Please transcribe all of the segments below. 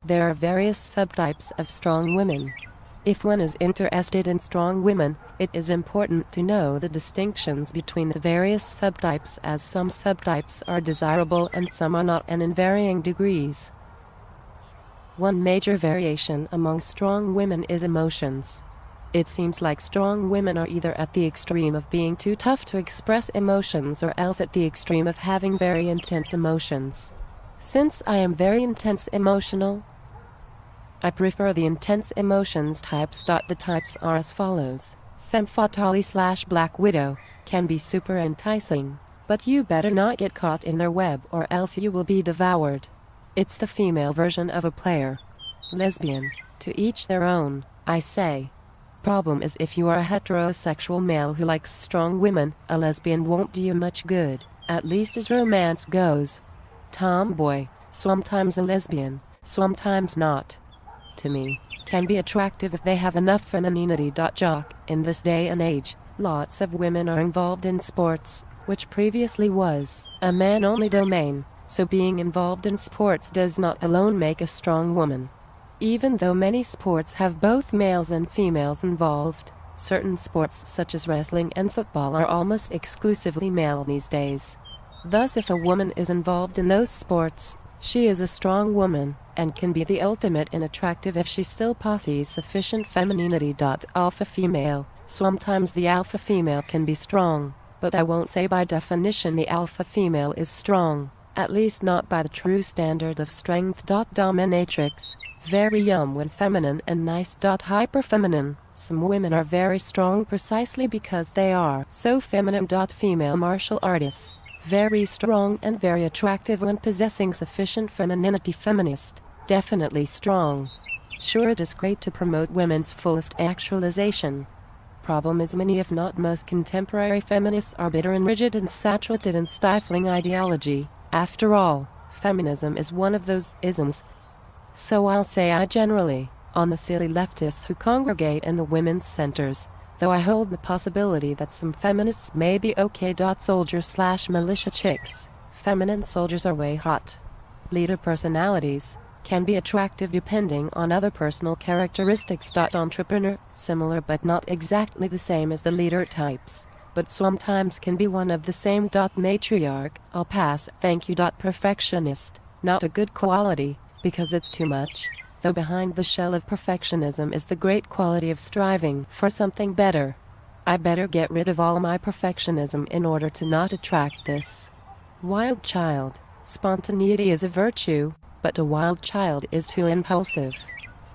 There are various subtypes of strong women. If one is interested in strong women, it is important to know the distinctions between the various subtypes, as some subtypes are desirable and some are not, and in varying degrees. One major variation among strong women is emotions. It seems like strong women are either at the extreme of being too tough to express emotions or else at the extreme of having very intense emotions. Since I am very intense emotional, I prefer the intense emotions types. The types are as follows. Femme fatale / Black Widow can be super enticing, but you better not get caught in their web or else you will be devoured. It's the female version of a player. Lesbian. To each their own, I say. Problem is, if you are a heterosexual male who likes strong women, a lesbian won't do you much good, at least as romance goes. Tomboy, sometimes a lesbian, sometimes not, to me, can be attractive if they have enough femininity. Jock, in this day and age, lots of women are involved in sports, which previously was a man-only domain, so being involved in sports does not alone make a strong woman. Even though many sports have both males and females involved, certain sports such as wrestling and football are almost exclusively male these days. Thus, if a woman is involved in those sports, she is a strong woman, and can be the ultimate in attractive if she still possesses sufficient femininity. Alpha female. Sometimes the alpha female can be strong, but I won't say by definition the alpha female is strong, at least not by the true standard of strength. Dominatrix. Very young when feminine and nice. Hyperfeminine. Some women are very strong precisely because they are so feminine. Female martial artists. Very strong and very attractive when possessing sufficient femininity. Feminist. Definitely strong. Sure, it is great to promote women's fullest actualization. Problem is, many if not most contemporary feminists are bitter and rigid and saturated in stifling ideology. After all, feminism is one of those isms. So I'll say I generally, on the silly leftists who congregate in the women's centers, though I hold the possibility that some feminists may be okay. Soldiers / militia chicks. Feminine soldiers are way hot. Leader personalities can be attractive depending on other personal characteristics. Entrepreneur, similar but not exactly the same as the leader types, but sometimes can be one of the same. Matriarch, I'll pass, thank you. Perfectionist, not a good quality, because it's too much, though behind the shell of perfectionism is the great quality of striving for something better. I better get rid of all my perfectionism in order to not attract this. Wild child. Spontaneity is a virtue, but a wild child is too impulsive.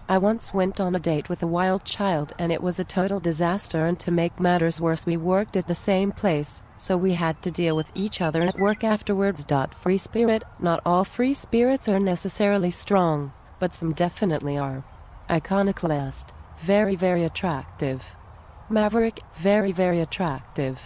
I once went on a date with a wild child and it was a total disaster, and to make matters worse, we worked at the same place, so we had to deal with each other at work afterwards. Free spirit. Not all free spirits are necessarily strong, but some definitely are. Iconoclast. Very, very attractive. Maverick. Very, very attractive.